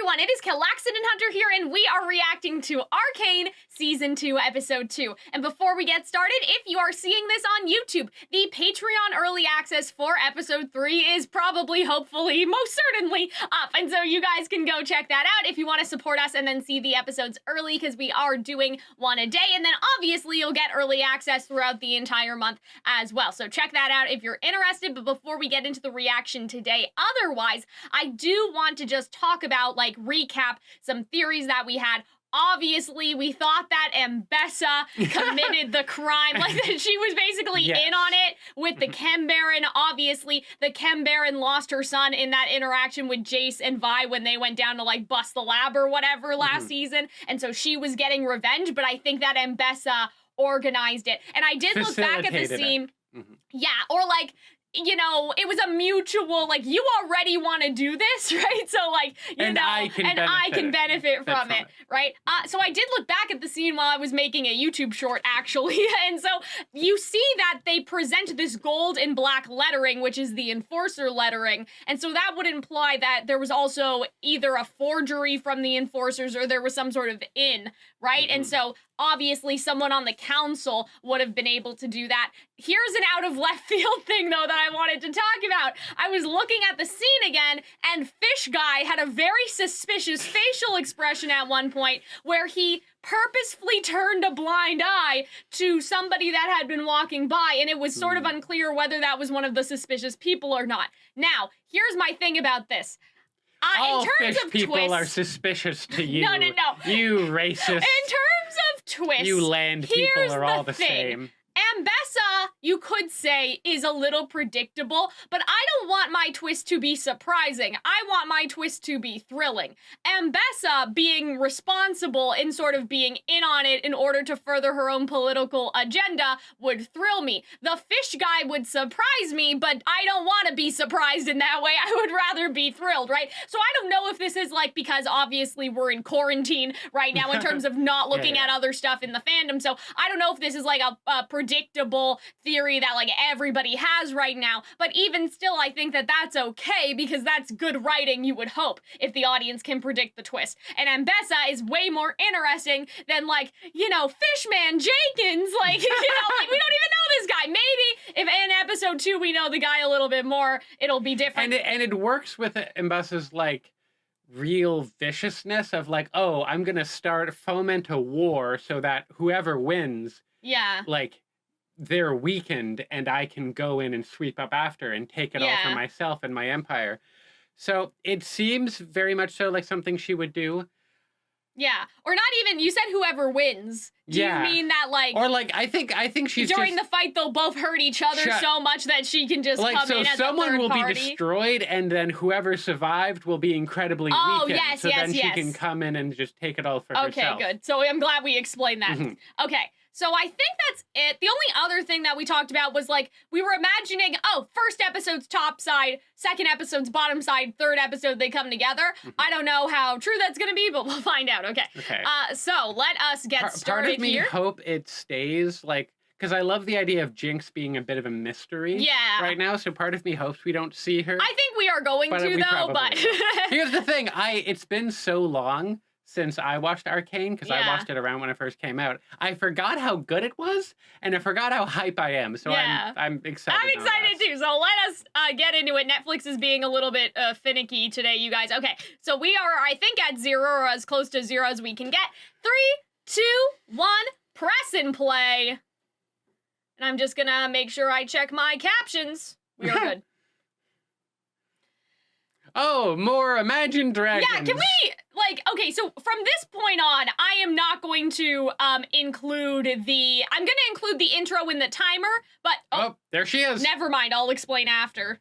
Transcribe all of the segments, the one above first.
everyone, it is Calxiyn and Hunter here, and we are reacting to Arcane Season 2, Episode 2. And before we get started, if you are seeing this on YouTube, the Patreon Early Access for Episode 3 is probably, hopefully, most certainly up. And so you guys can go check that out if you want to support us and then see the episodes early, because we are doing one a day. And then obviously you'll get early access throughout the entire month as well. So check that out if you're interested. But before we get into the reaction today, otherwise, I do want to just talk about, like, recap some theories that we had. Obviously, we thought that Ambessa committed the crime, like that she was basically in on it with the Chem Baron. Obviously, the Chem Baron lost her son in that interaction with Jayce and Vi when they went down to, like, bust the lab or whatever last season. And so she was getting revenge, but I think that Ambessa organized it. And I did look back at the scene. Yeah, or, like, you know, it was a mutual, like, you already want to do this, right? So, like, you know, I can benefit from it, right? So I did look back at the scene while I was making a YouTube short, actually. And so you see that they present this gold and black lettering, which is the enforcer lettering. And so that would imply that there was also either a forgery from the enforcers or there was some sort of right? And so obviously someone on the council would have been able to do that. Here's an out of left field thing, though, that I wanted to talk about. I was looking at the scene again, and Fish Guy had a very suspicious facial expression at one point where he purposefully turned a blind eye to somebody that had been walking by, and it was sort of unclear whether that was one of the suspicious people or not. Now, here's my thing about this. All in terms fish of people twists, are suspicious to you. No. You racist. In terms of twists, you land people are all the same. Ambessa, you could say, is a little predictable, but I don't want my twist to be surprising. I want my twist to be thrilling. Ambessa being responsible and sort of being in on it in order to further her own political agenda would thrill me. The Fish Guy would surprise me, but I don't want to be surprised in that way. I would rather be thrilled, right? So I don't know if this is, like, because obviously we're in quarantine right now in terms of not looking at other stuff in the fandom, so I don't know if this is like a predictable theory that, like, everybody has right now, but even still, I think that that's okay, because that's good writing, you would hope, if the audience can predict the twist. And Ambessa is way more interesting than, like, you know, Fishman Jenkins, like, you know, like, we don't even know this guy. Maybe if in episode 2 we know the guy a little bit more, it'll be different. And it works with Ambessa's, like, real viciousness of, like, oh, I'm gonna foment a war so that whoever wins, like, they're weakened and I can go in and sweep up after and take it all for myself and my empire. So it seems very much so like something she would do. Yeah, or not even, you said whoever wins. Do you mean that, like... Or, like, I think she's during the fight, they'll both hurt each other so much that she can just come in as a third party? So someone will be destroyed, and then whoever survived will be incredibly weakened. So then she can come in and just take it all for herself. Okay, good. So I'm glad we explained that. Okay. So I think that's it. The only other thing that we talked about was, like, we were imagining, oh, first episode's top side, second episode's bottom side, third episode they come together. I don't know how true that's going to be, but we'll find out. Okay. So let us get started Part of me here. hope it stays, like, because I love the idea of Jinx being a bit of a mystery right now, so part of me hopes we don't see her. I think we are going to, though, but... Here's the thing. It's been so long since I watched Arcane, because I watched it around when it first came out. I forgot how good it was, and I forgot how hype I am, so I'm excited. I'm excited too, so let us get into it. Netflix is being a little bit finicky today, you guys. Okay, so we are, I think, at 0, or as close to 0 as we can get. 3, 2, 1, press and play. And I'm just gonna make sure I check my captions. We are good. Oh, more Imagine Dragons. Yeah, can we, like, okay, so from this point on, I am not going to include I'm gonna include the intro in the timer, but... Oh, there she is. Never mind, I'll explain after.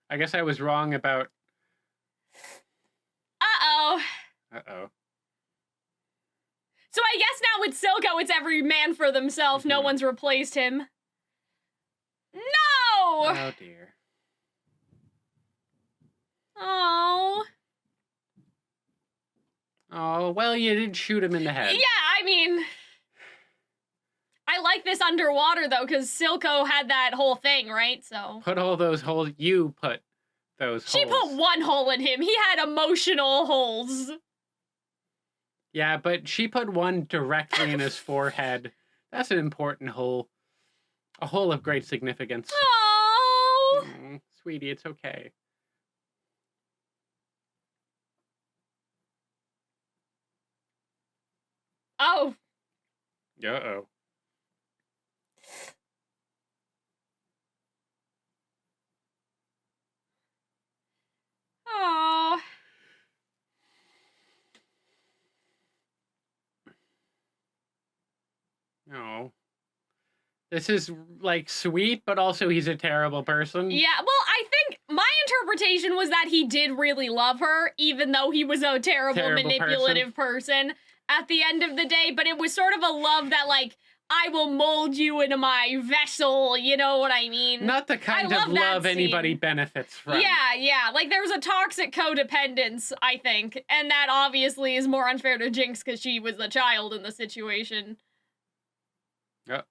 I guess I was wrong about... Uh-oh. Uh-oh. So I guess now with Silco, it's every man for themselves. No one's replaced him. No! Oh, dear. Oh. Oh, well, you did shoot him in the head. Yeah, I mean... I like this underwater, though, because Silco had that whole thing, right? So... Put all those holes... You put those She holes. put one hole in him. He had emotional holes. Yeah, but she put one directly in his forehead. That's an important hole. A hole of great significance. Oh, sweetie, it's okay. Oh. Uh-oh. Oh. No. This is, like, sweet, but also he's a terrible person. Yeah, well, I think my interpretation was that he did really love her, even though he was a terrible manipulative person at the end of the day. But it was sort of a love that, like, I will mold you into my vessel, you know what I mean? Not the kind of love anybody benefits from. Yeah. Like, there was a toxic codependence, I think. And that obviously is more unfair to Jinx because she was the child in the situation. Yep.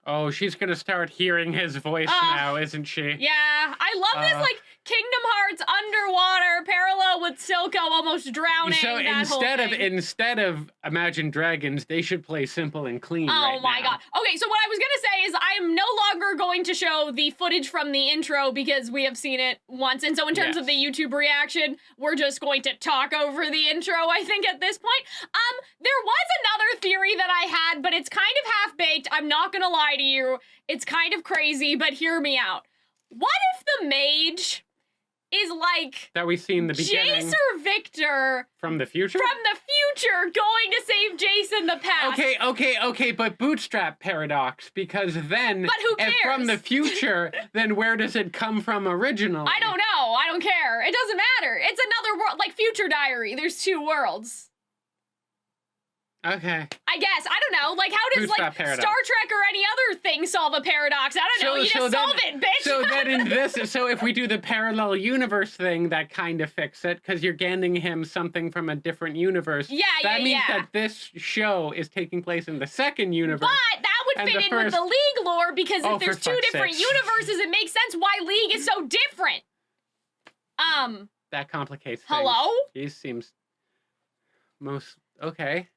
Oh, she's gonna start hearing his voice now, isn't she? Yeah, I love this, like, Kingdom Hearts underwater parallel with Silco almost drowning. So instead of Imagine Dragons, they should play Simple and Clean. Oh my god. Okay, so what I was gonna say is I'm no longer going to show the footage from the intro because we have seen it once. And so in terms of the YouTube reaction, we're just going to talk over the intro, I think, at this point. There was another theory that I had, but it's kind of half-baked. I'm not gonna lie to you. It's kind of crazy, but hear me out. What if the mage is like that we see in the beginning. Jayce or Viktor from the future? From the future going to save Jayce in the past. Okay, but bootstrap paradox, because then but who cares? If from the future, then where does it come from originally? I don't know. I don't care. It doesn't matter. It's another world, like Future Diary. There's two worlds. Okay. I guess. I don't know. Like, how does, bootstrap like, paradox. Star Trek or any other thing solve a paradox? I don't know. You just solve it, bitch. So then in this, so if we do the parallel universe thing, that kind of fix it, because you're handing him something from a different universe. That means that this show is taking place in the second universe. But that would fit in with the League lore, because if there's two different universes, it makes sense why League is so different. That complicates things. Hello? He seems okay.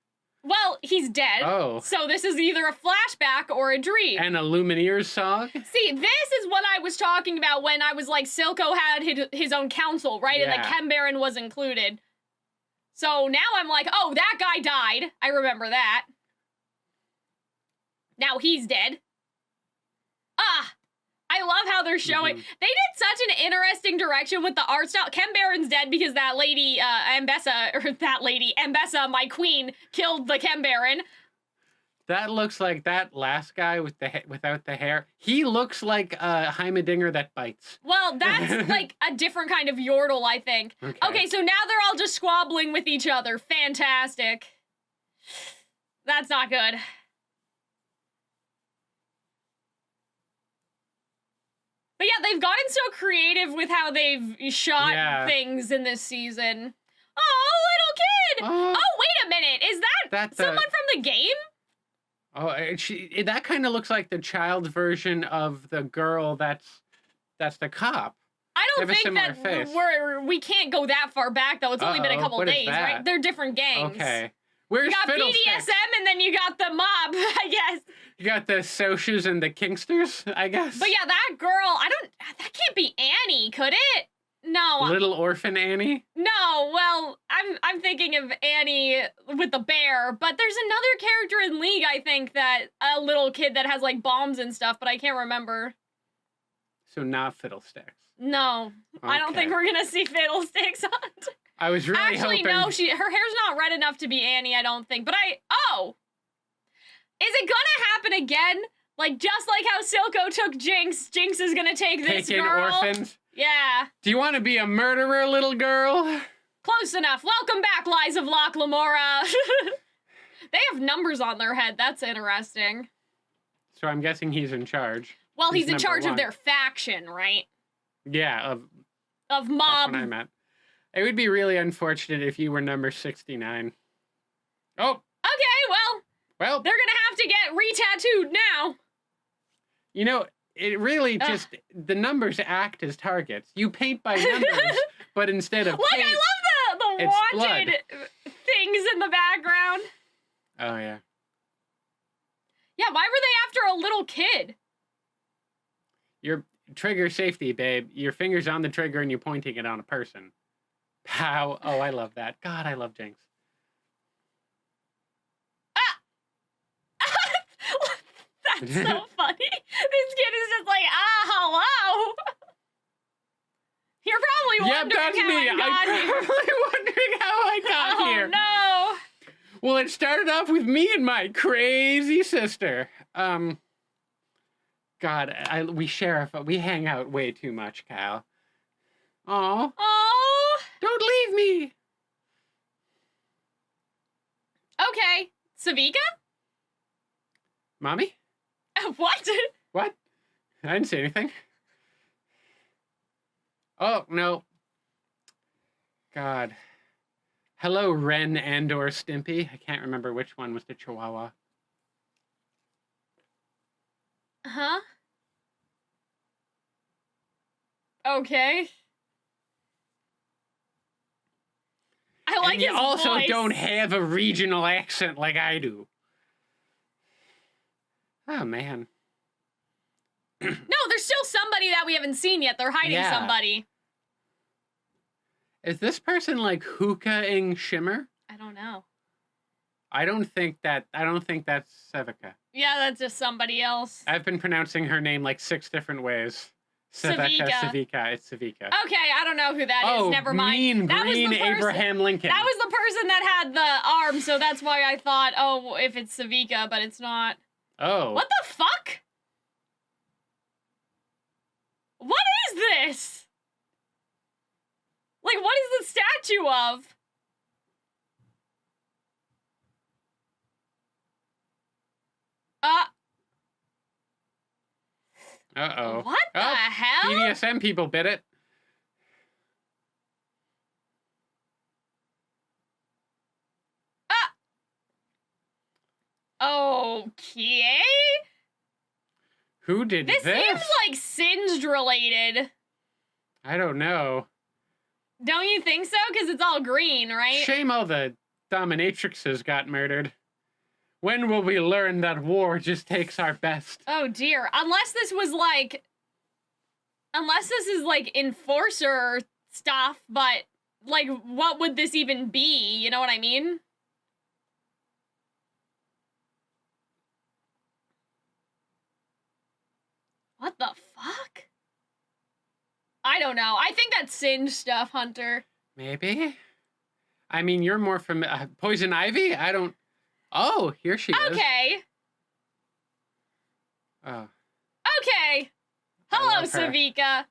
Well, he's dead. Oh. So this is either a flashback or a dream. And a Lumineers song? See, this is what I was talking about when I was like, Silco had his own council, right? Yeah. And the Chem Baron was included. So now I'm like, oh, that guy died. I remember that. Now he's dead. I love how they're showing. They did such an interesting direction with the art style. Chem Baron's dead because that lady, Ambessa, my queen, killed the Chem Baron. That looks like that last guy with without the hair. He looks like a Heimerdinger that bites. Well, that's like a different kind of Yordle, I think. Okay, so now they're all just squabbling with each other. Fantastic. That's not good. But yeah, they've gotten so creative with how they've shot things in this season. Oh, little kid! Oh, wait a minute. Is that someone from the game? Oh, that kind of looks like the child version of the girl that's the cop. I don't think that we can't go that far back, though. It's only been a couple days, right? They're different gangs. Okay. Where's you got BDSM and then you got the mob, I guess. You got the Soshus and the Kingsters, I guess. But yeah, that girl, that can't be Annie, could it? No. Little orphan Annie? No, well, I'm thinking of Annie with the bear, but there's another character in League, I think, that a little kid that has like bombs and stuff, but I can't remember. So not Fiddlesticks. No, I don't think we're gonna see Fiddlesticks on. I was really hoping. No, her hair's not red enough to be Annie, I don't think. But is it gonna happen again? Like, just like how Silco took Jinx, Jinx is gonna take this girl. Orphans? Yeah. Do you want to be a murderer, little girl? Close enough. Welcome back, Lies of Loch Lamora. They have numbers on their head. That's interesting. So I'm guessing he's in charge. Well, he's in charge of their faction, right? Yeah, of mob. That's what I meant. It would be really unfortunate if you were number 69. Oh. Okay, well, they're gonna have to get re-tattooed now. You know, it really just, the numbers act as targets. You paint by numbers, but instead of paint, I love the wanted blood. things in the background. Oh, yeah. Yeah, why were they after a little kid? Your trigger safety, babe. Your finger's on the trigger and you're pointing it on a person. Pow. Oh, I love that. God, I love Jinx. That's so funny. This kid is just like, hello. You're probably wondering how I got here. I'm probably wondering how I got here. Oh, no. Well, it started off with me and my crazy sister. God, we hang out way too much, Kyle. Aw. Oh. Don't leave me. Okay. Sevika? Mommy? What? What? I didn't say anything. Oh, no. God. Hello, Ren and/or Stimpy. I can't remember which one was the Chihuahua. Huh? Okay. I like his voice. You also don't have a regional accent like I do. Oh, man. No, there's still somebody that we haven't seen yet. They're hiding somebody. Is this person like hookahing Shimmer? I don't know. I don't think that's Sevika. Yeah, that's just somebody else. I've been pronouncing her name like 6 different ways. Sevika. It's Sevika. Okay, I don't know who that is. Never mind. Mean that green was the person, Abraham Lincoln. That was the person that had the arm, so that's why I thought, oh, if it's Sevika, but it's not. Oh. What the fuck? What is this? Like, what is the statue of? Uh-oh. What the hell? BDSM people bit it. Okay. Who did this? This seems like singed related. I don't know. Don't you think so? Because it's all green, right? Shame all the dominatrixes got murdered. When will we learn that war just takes our best? Oh dear. Unless this is like enforcer stuff, but like what would this even be? You know what I mean? What the fuck? I don't know. I think that's Singe stuff, Hunter. Maybe. I mean, you're more from Poison Ivy? I don't... Oh, here she is. Okay. Oh. Okay. Hello, Sevika.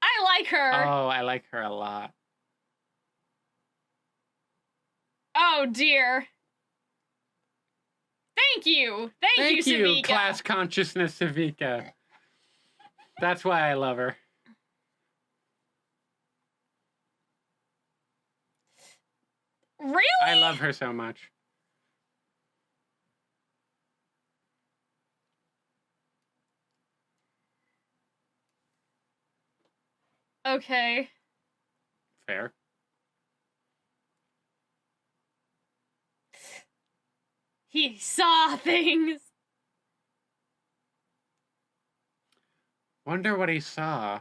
I like her. Oh, I like her a lot. Oh, dear. Thank you. Thank you, Sevika. Class consciousness, Sevika. That's why I love her. Really? I love her so much. Okay. Fair. He saw things. Wonder what he saw.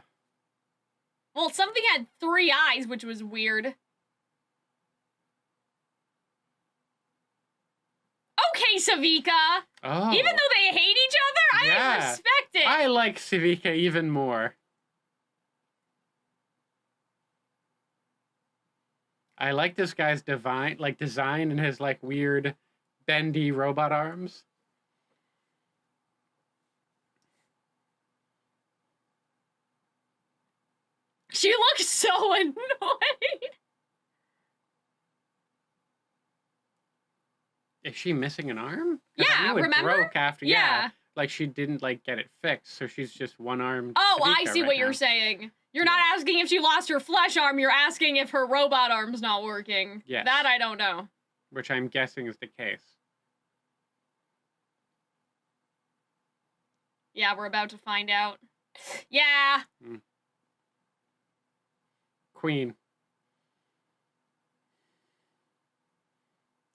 Well, something had 3 eyes, which was weird. Okay, Sevika. Oh. Even though they hate each other, I respect it. I like Sevika even more. I like this guy's design and his like weird bendy robot arms. She looks so annoyed. Is she missing an arm? Yeah, I knew it remember? broke after. Yeah. Like she didn't like get it fixed, so she's just one arm. Oh, Sevika I see what you're saying. You're not asking if she lost her flesh arm, you're asking if her robot arm's not working. Yes. That I don't know. Which I'm guessing is the case. Yeah, we're about to find out. Yeah. Queen.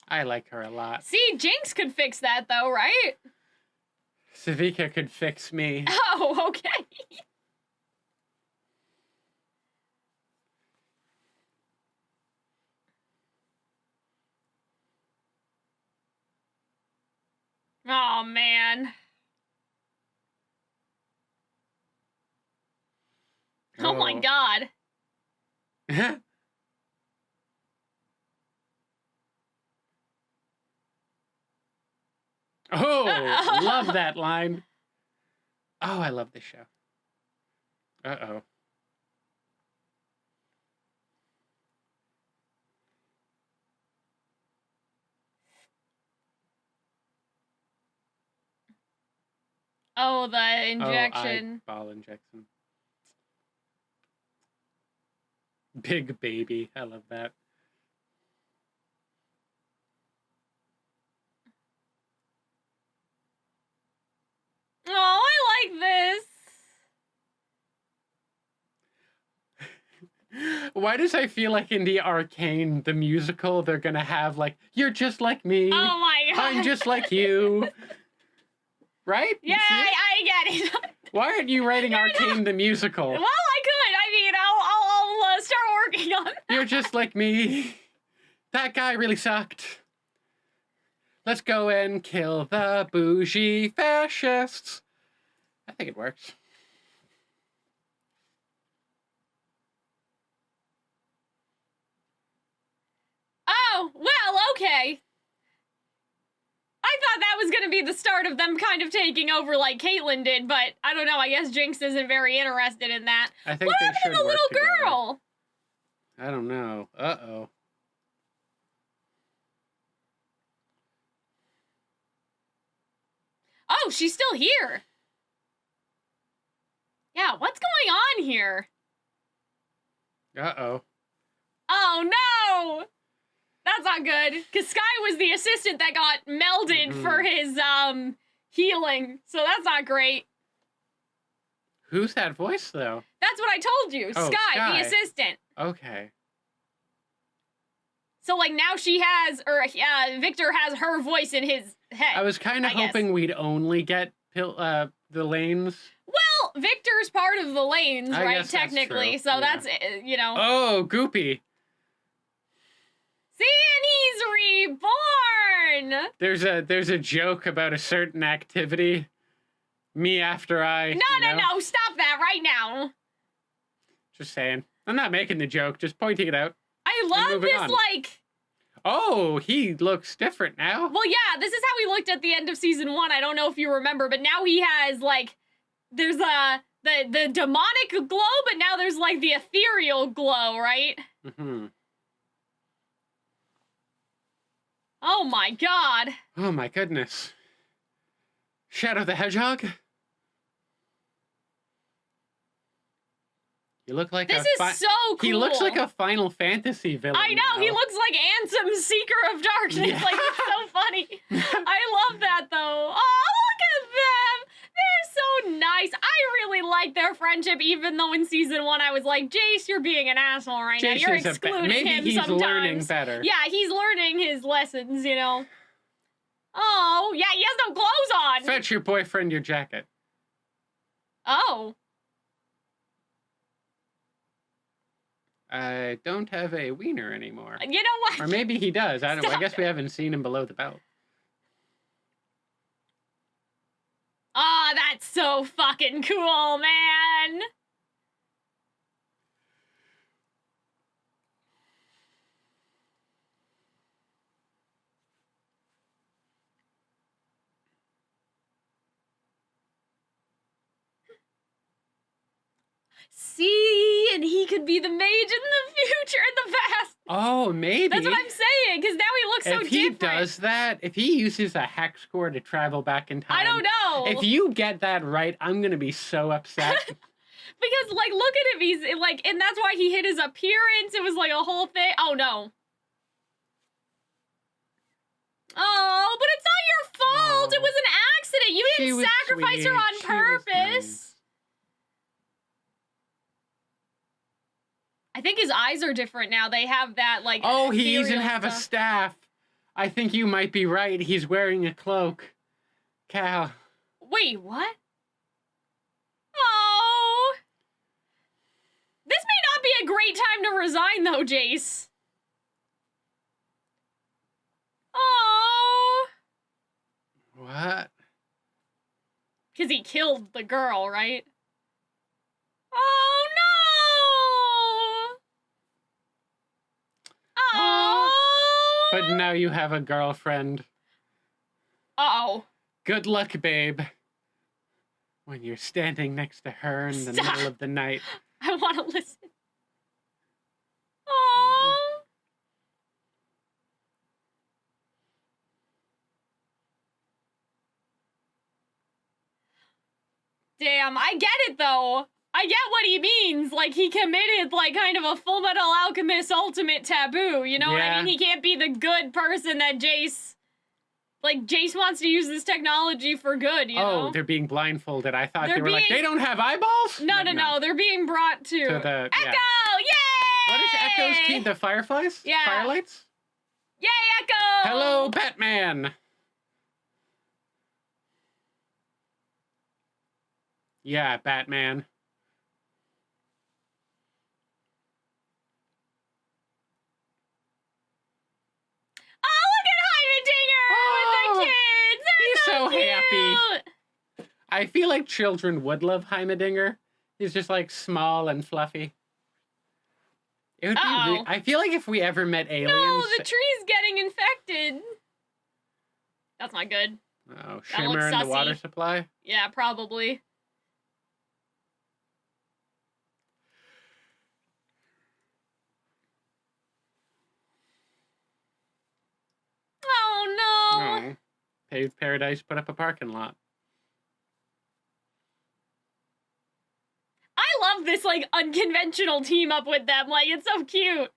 I like her a lot. See, Jinx could fix that, though, right? Sevika could fix me. Oh, okay. Oh, man. Oh my god. Oh, love that line. Oh, I love this show. Uh-oh. Oh, the injection. Oh, ball injection. Big baby. I love that. Oh, I like this. Why does I feel like in the Arcane, the musical, they're gonna have like, you're just like me. Oh my god. I'm just like you. Right? Yeah, I get it. Why aren't you writing Arcane the musical? Well, I could. I mean, I'll start working on that. You're just like me. That guy really sucked. Let's go and kill the bougie fascists. I think it works. Oh, well, okay. I thought that was going to be the start of them kind of taking over like Caitlyn did, but I don't know. I guess Jinx isn't very interested in that. I think what they happened should to the work little together. girl? I don't know. Uh-oh. Oh, she's still here. Yeah, what's going on here? Uh-oh. Oh, no! That's not good, because Skye was the assistant that got melded for his, healing, so that's not great. Who's that voice, though? That's what I told you. Oh, Skye, the assistant. Okay. So, like, now she has, or Viktor has her voice in his head. I was kind of hoping we'd only get the lanes. Well, Viktor's part of the lanes, right, technically, so that's, you know. Oh, Goopy. See, and he's reborn! There's a joke about a certain activity. Me after I... No, stop that right now. Just saying. I'm not making the joke, just pointing it out. I love this, like... Oh, he looks different now. Well, yeah, this is how he looked at the end of season 1. I don't know if you remember, but now he has, like... There's the demonic glow, but now there's, like, the ethereal glow, right? Mm-hmm. Oh my god. Oh my goodness. Shadow the Hedgehog? You look like this is so cool. He looks like a Final Fantasy villain. I know, now. he looks like Ansem, Seeker of Darkness. Yeah. Like, it's so funny. I love that, though. Oh, look at them. They're so nice. I really like their friendship, even though in season 1 I was like, Jayce, you're being an asshole right now. You're excluding maybe him he's sometimes. learning better. Yeah, he's learning his lessons, you know. Oh, yeah, he has no clothes on. Fetch your boyfriend your jacket. Oh. I don't have a wiener anymore. You know what? Or maybe he does. I don't know. I guess we it. haven't seen him below the belt. Oh, that's so fucking cool, man. See, and he could be the mage in the future, in the past. Oh, maybe. That's what I'm saying, because now he looks so different. If he does that, if he uses a hex core to travel back in time. I don't know. If you get that right, I'm going to be so upset. Because, like, look at him. He's, like, and that's why he hid his appearance. It was, like, a whole thing. Oh, no. Oh, but it's not your fault. Oh. It was an accident. You didn't sacrifice her on purpose. Nice. I think his eyes are different now. They have that, like... Oh, he doesn't have a staff. I think you might be right. He's wearing a cloak. Cal. Wait, what? Oh. This may not be a great time to resign, though, Jayce. Oh. What? Because he killed the girl, right? Oh, no! Oh! But now you have a girlfriend. Uh-oh. Good luck, babe. When you're standing next to her in the middle of the night. I want to listen. Oh. Damn, I get it, though. I get what he means. Like, he committed, like, kind of a Full Metal Alchemist ultimate taboo. You know what I mean? He can't be the good person that Jayce... Like, Jayce wants to use this technology for good, you know? Oh, they're being blindfolded. I thought they were like, they don't have eyeballs? No. They're being brought to the... Echo! Yay! What is Echo's team? The Fireflies? Yeah. Firelights? Yay, Echo! Hello, Batman! Yeah, Batman. He's so happy. I feel like children would love Heimerdinger. He's just like small and fluffy. It would be. I feel like if we ever met aliens. No, the tree's getting infected. That's not good. Oh, Shimmer in the water supply? Yeah, probably. Oh, no. Oh. Paved Paradise put up a parking lot. I love this, like, unconventional team up with them. Like, it's so cute.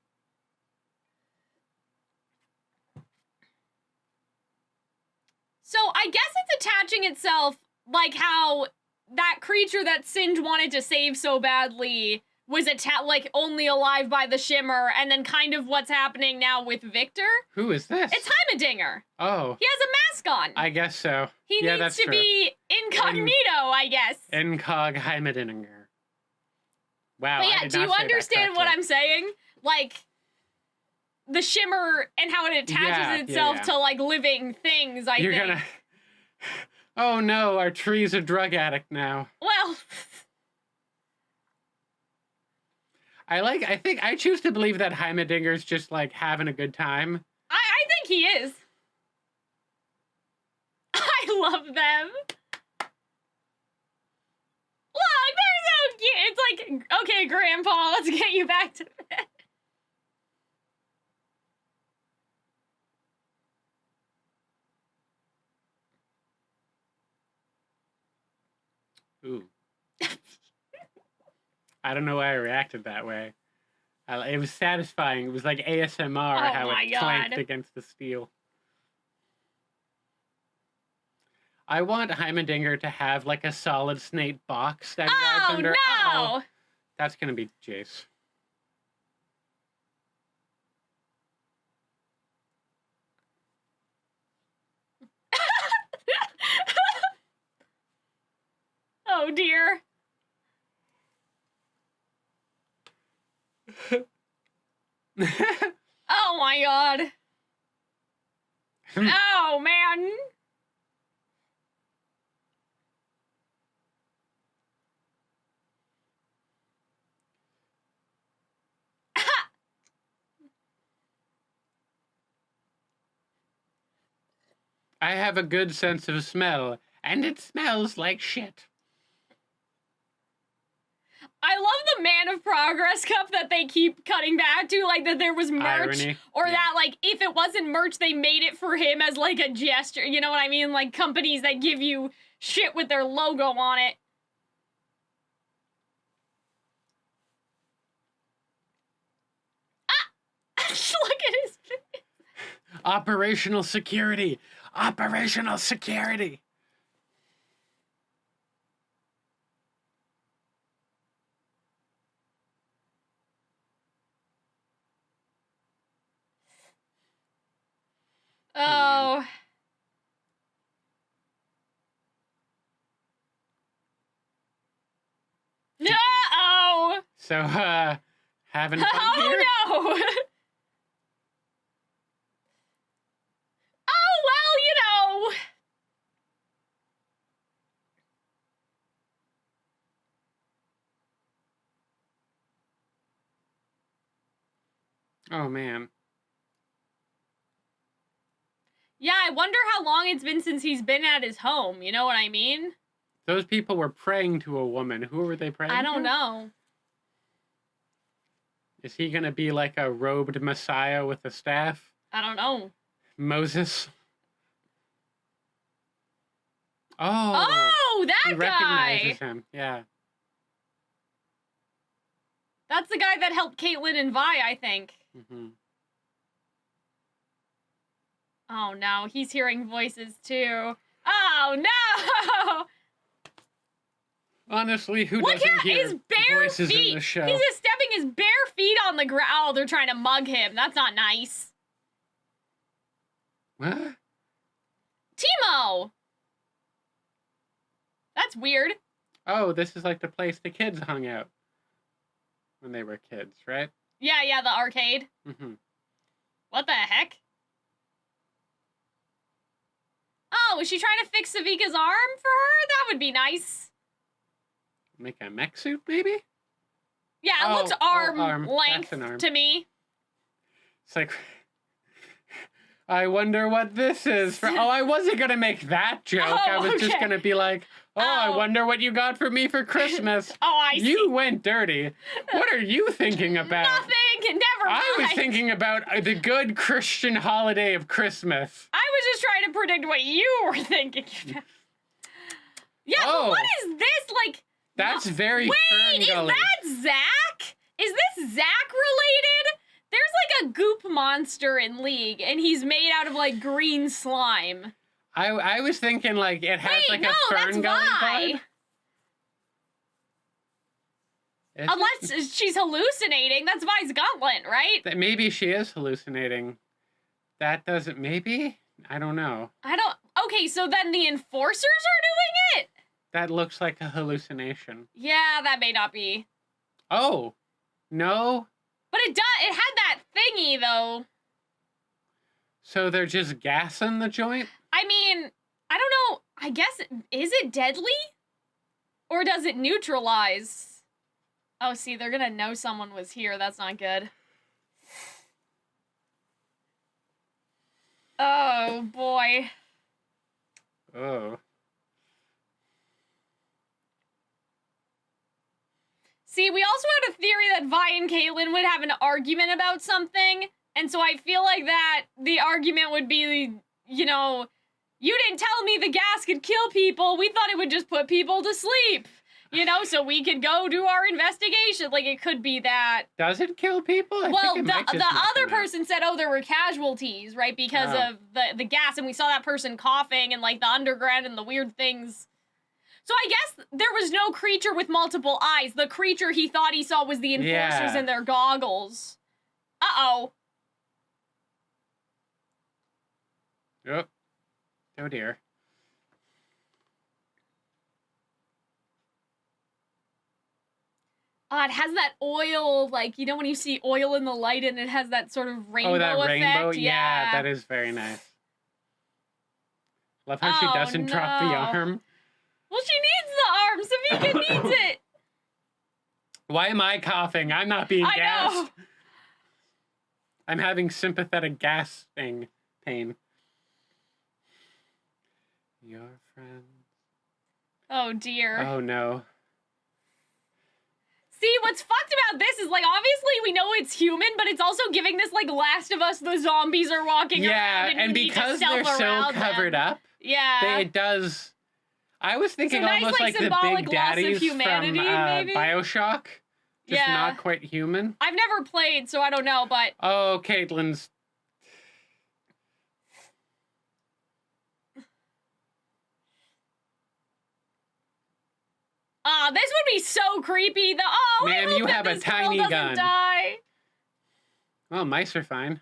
So, I guess it's attaching itself, like how that creature that Singe wanted to save so badly was like only alive by the Shimmer, and then kind of what's happening now with Viktor. Who is this? It's Heimerdinger. Oh. He has a mask on. I guess so. He needs to be incognito, I guess. Incog Heimerdinger. Wow. But yeah, do you understand what I'm saying? Like, the Shimmer and how it attaches itself to, like, living things, I think. Gonna... Oh no, our tree's a drug addict now. Well... I choose to believe that Heimerdinger's just, like, having a good time. I think he is. I love them. Look, they're so cute. It's like, okay, Grandpa, let's get you back to bed. Ooh. I don't know why I reacted that way. It was satisfying. It was like ASMR how it clanked against the steel. I want Heimerdinger to have like a solid snake box that drives under. No! That's gonna be Jayce. Oh dear. Oh my god. Oh man. I have a good sense of smell, and it smells like shit. I love the Man of Progress cup that they keep cutting back to, like that there was merch, or that like if it wasn't merch, they made it for him as like a gesture. You know what I mean? Like companies that give you shit with their logo on it. Ah! Look at his face. Operational security. Operational security. Oh. No! So, having fun here? Oh, no! Oh, well, you know. Oh, man. Yeah, I wonder how long it's been since he's been at his home. You know what I mean? Those people were praying to a woman. Who were they praying to? I don't know. Is he going to be like a robed messiah with a staff? I don't know. Moses? Oh, that he guy! recognizes him, yeah. That's the guy that helped Caitlyn and Vi, I think. Mm-hmm. Oh, no. He's hearing voices, too. Oh, no! Honestly, who doesn't hear his bare voices feet. in the show? He's just stepping his bare feet on the ground. Oh, they're trying to mug him. That's not nice. What? Timo! That's weird. Oh, this is like the place the kids hung out when they were kids, right? Yeah, the arcade. Mm-hmm. What the heck? Oh, is she trying to fix Sevika's arm for her? That would be nice. Make a mech suit, maybe? Yeah, it looks arm length That's an arm. to me. It's like, I wonder what this is. Oh, I wasn't going to make that joke. I was just going to be like, I wonder what you got for me for Christmas. I see. You went dirty. What are you thinking about? Nothing. Never mind. I was thinking about the good Christian holiday of Christmas. I was just trying to predict what you were thinking about. Yeah, but what is this? Like, that's very Wait, is that Zach? Is this Zach related? There's like a goop monster in League, and he's made out of like green slime. I was thinking like it has a fern going vibe. Unless she's hallucinating. That's Vi's gauntlet, right? Maybe she is hallucinating. That doesn't... Maybe? I don't know. Okay, so then the enforcers are doing it? That looks like a hallucination. Yeah, that may not be. Oh. No? But it had that thingy, though. So they're just gassing the joint? I mean, I don't know. I guess, is it deadly? Or does it neutralize? Oh, see, they're gonna know someone was here. That's not good. Oh, boy. Oh. See, we also had a theory that Vi and Caitlyn would have an argument about something. And so I feel like that the argument would be, you know, you didn't tell me the gas could kill people. We thought it would just put people to sleep. You know, so we could go do our investigation. Like, it could be that. Does it kill people? Well, the other person said, oh, there were casualties, right? Because of the gas. And we saw that person coughing and, like, the underground and the weird things. So I guess there was no creature with multiple eyes. The creature he thought he saw was the enforcers in their goggles. Uh-oh. Oh. Oh, dear. It has that oil, like, you know when you see oil in the light and it has that sort of rainbow effect? Oh, that rainbow? Yeah, that is very nice. Love how she doesn't drop the arm. Well, she needs the arm. Sevika needs it. Why am I coughing? I'm not being gassed. Know. I'm having sympathetic gasping pain. Your friend. Oh, dear. Oh, no. See, what's fucked about this is, like, obviously we know it's human, but it's also giving this, like, Last of Us, the zombies are walking around. Yeah, and because they're so covered up, it does... I was thinking nice, almost like the Big Daddies from Bioshock. Just not quite human. I've never played, so I don't know, but... Oh, Caitlyn's... This would be so creepy. Ma'am, you have a tiny gun. Die. Well, mice are fine.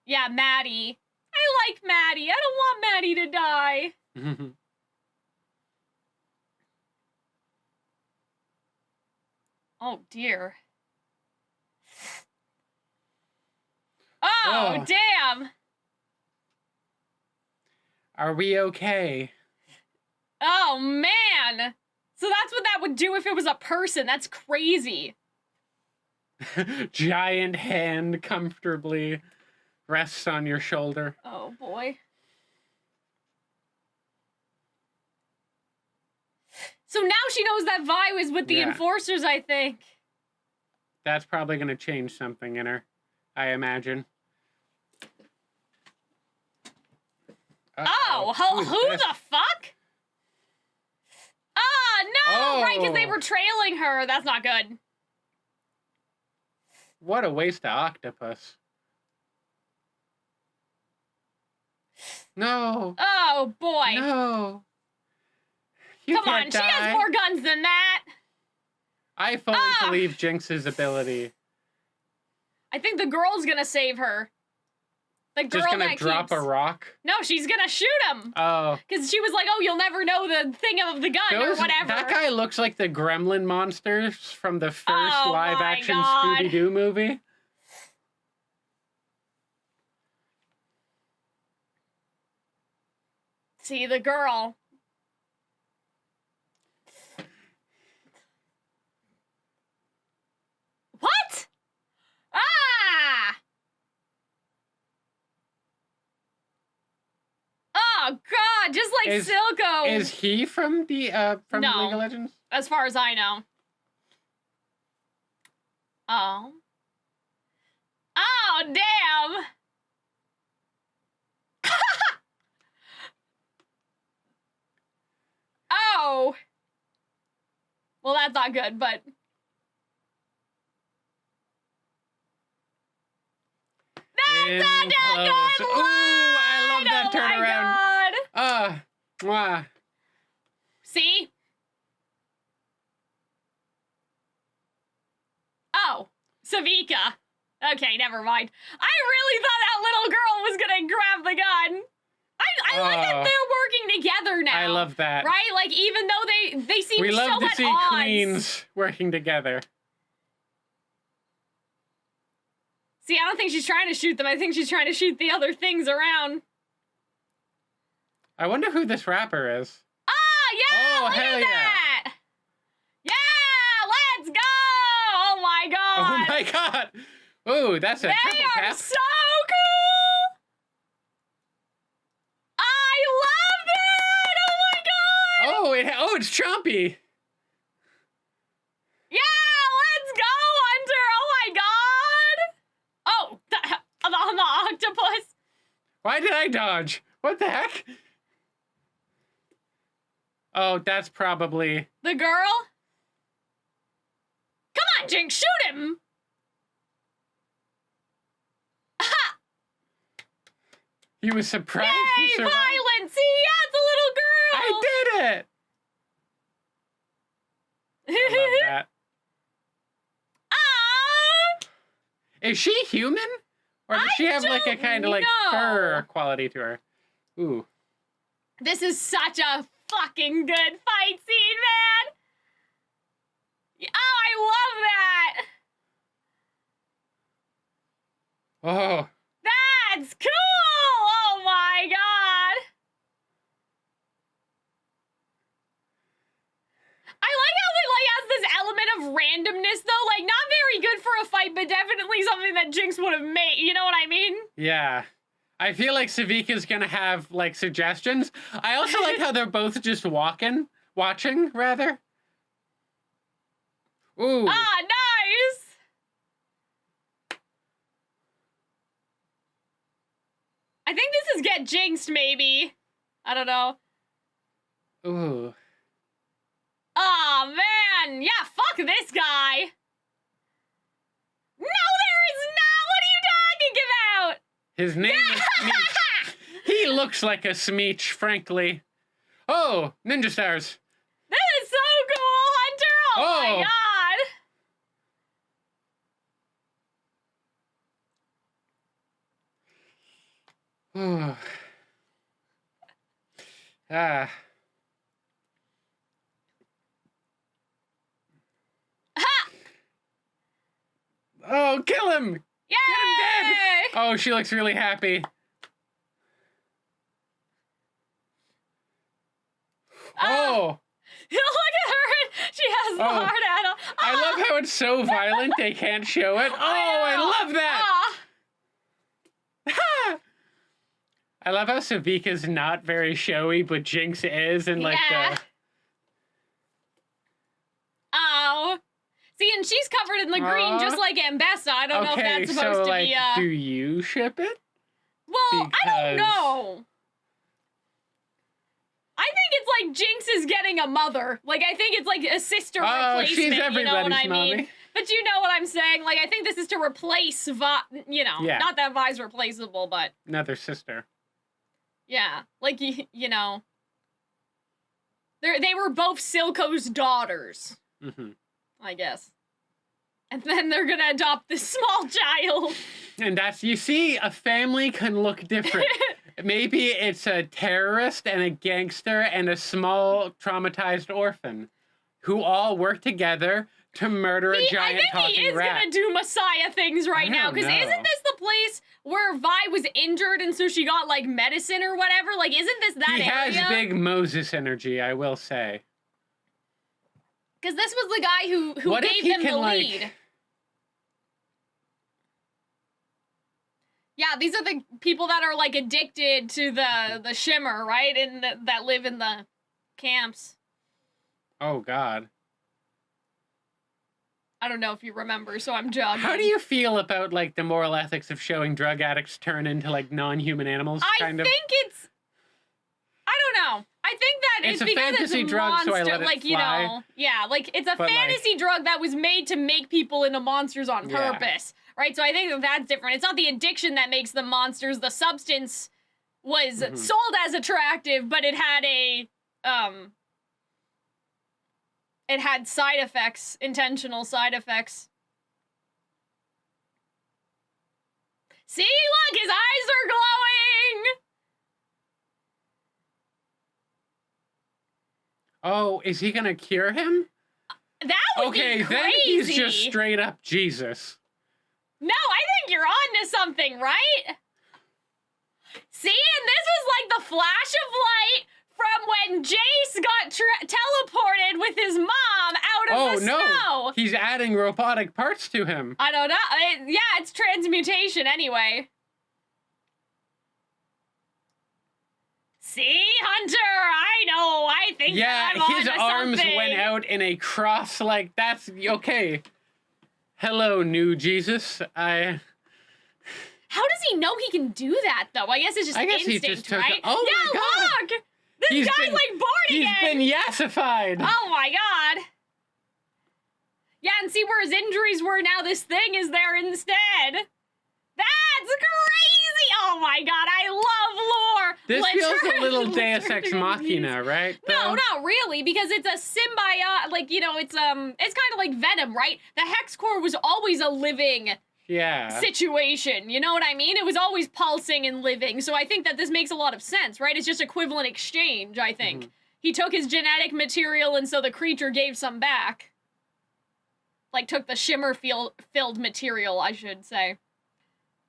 Yeah, Maddie. I like Maddie. I don't want Maddie to die. Oh, dear. Oh, damn. Are we okay? Oh, man. So that's what that would do if it was a person. That's crazy. Giant hand comfortably rests on your shoulder. Oh, boy. So now she knows that Vi was with the enforcers, I think. That's probably going to change something in her, I imagine. Oh, who the fuck? No! Right, because they were trailing her. That's not good. What a waste of octopus. No. Oh, boy. No. You Come on, die. she has more guns than that. I fully believe Jinx's ability. I think the girl's gonna save her. The girl just gonna that drop a rock? No, she's gonna shoot him. Oh. Because she was like, oh, you'll never know the thing of the gun or whatever. That guy looks like the gremlin monsters from the first live-action Scooby-Doo movie. See, the girl. What? Ah! Oh, God, just like Silco. Is he from the League of Legends? As far as I know. Oh. Oh, damn! Oh! Well, that's not good, but... That's not good! Ooh, I love that turnaround. God. See? Oh, Sevika. Okay, never mind. I really thought that little girl was gonna grab the gun. I like that they're working together now. I love that. Right? Like, even though they seem so at odds. We love to see queens working together. See, I don't think she's trying to shoot them. I think she's trying to shoot the other things around. I wonder who this rapper is. Yeah! Look at that! Yeah! Let's go! Oh my god! Oh my god! Ooh, that's a triple tap. They are so cool! I love it! Oh my god! Oh, it's chompy. Yeah! Let's go, Hunter! Oh my god! Oh, the octopus. Why did I dodge? What the heck? Oh, that's probably... The girl? Come on, Jinx, shoot him! Ha! He was surprised. Yay, violence! See, yeah, it's a little girl! I did it! I love that. Is she human? Or does she have like a kind of like fur quality to her? Ooh. This is such a fucking good fight scene, man! Oh, I love that! Oh. That's cool! Oh my god! I like how it like has this element of randomness though, like not very good for a fight, but definitely something that Jinx would have made, you know what I mean? Yeah. I feel like Sevika's gonna have like suggestions. I also like how they're both just watching, rather. Ooh. Ah, nice! I think this is get jinxed, maybe. I don't know. Ooh. Oh man! Yeah, fuck this guy! No, there is not! What are you talking about? His name is Smeech. He looks like a Smeech, frankly. Oh, Ninja Stars. This is so cool, Hunter! Oh my god! Ah. Oh, kill him! Yay! Get him dead! Oh, she looks really happy. Oh! Look at her! She has the heart at him. I love how it's so violent they can't show it. Oh, I love that! I love how Sevika's not very showy, but Jinx is, and like the... Oh. See, and she's covered in the green, just like Ambessa. I don't know if that's supposed to be, do you ship it? Well, I don't know. I think it's like Jinx is getting a mother. Like, I think it's like a sister replacement, she's everybody's you know what I mean? mommy. But you know what I'm saying? Like, I think this is to replace not that Vi's replaceable, but... Another sister. Yeah, like, you know... They were both Silco's daughters. Mm-hmm. I guess. And then they're gonna adopt this small child. And that's, you see, a family can look different. Maybe it's a terrorist and a gangster and a small traumatized orphan who all work together to murder a giant talking rat. I think he is gonna do Messiah things right now, because isn't this the place where Vi was injured and so she got, like, medicine or whatever? Like, isn't this that area? He has big Moses energy, I will say. Because this was the guy who gave him the lead. Yeah, these are the people that are, like, addicted to the shimmer, right? And that live in the camps. Oh, God. I don't know if you remember, so I'm jogging. How do you feel about, like, the moral ethics of showing drug addicts turn into, like, non-human animals, kind of? I think it's... I don't know. I think that it's because it's a drug, monster, so I let it like, fly. you know, yeah, like, it's a fantasy drug that was made to make people into monsters on purpose, right? So I think that's different. It's not the addiction that makes them monsters. The substance was sold as attractive, but it had it had side effects, intentional side effects. See, look, his eyes are glowing! Oh, is he gonna cure him? That would be crazy. Then he's just straight up Jesus. No, I think you're on to something, right? See, and this was like the flash of light from when Jayce got teleported with his mom out of the snow. He's adding robotic parts to him. I don't know. Yeah, it's transmutation anyway. See, Hunter, I know, I think that I'm his arms went out in a cross, like, that's, okay. Hello, new Jesus, How does he know he can do that, though? I guess it's just instinct, he just took right? Oh my God! Look! This guy's, like, born again! He's been yassified! Oh my God! Yeah, and see where his injuries were, now this thing is there instead. That's crazy! Oh my God, I love lore! This feels a little Deus Ex Machina, right? No, not really, because it's a symbiote, like, you know, it's kind of like Venom, right? The Hex Core was always a living situation, you know what I mean? It was always pulsing and living, so I think that this makes a lot of sense, right? It's just equivalent exchange, I think. He took his genetic material, and so the creature gave some back. Like, took the shimmer-filled material, I should say.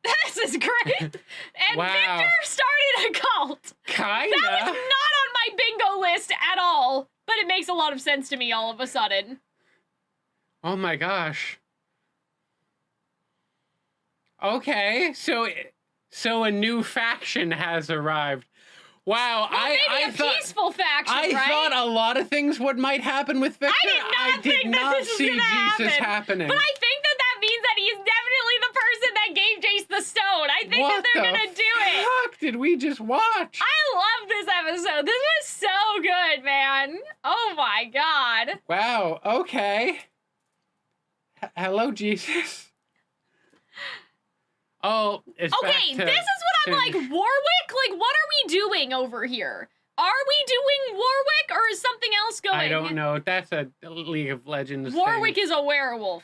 This is great! And Viktor started a cult! Kinda! That was not on my bingo list at all, but it makes a lot of sense to me all of a sudden. Oh my gosh. Okay, so a new faction has arrived. Wow, well, maybe a peaceful faction, right? I thought a lot of things what might happen with Viktor. I did not see Jesus happening. But I think that means that he's definitely the person that gave Jayce the stone. I think that they're gonna do it. What the fuck did we just watch? I love this episode. This was so good, man. Oh my God. Wow, okay. Hello, Jesus. Oh, it's okay, this is what I'm like, Warwick? Like, what are we doing over here? Are we doing Warwick, or is something else going? I don't know. That's a League of Legends Warwick thing. is a werewolf.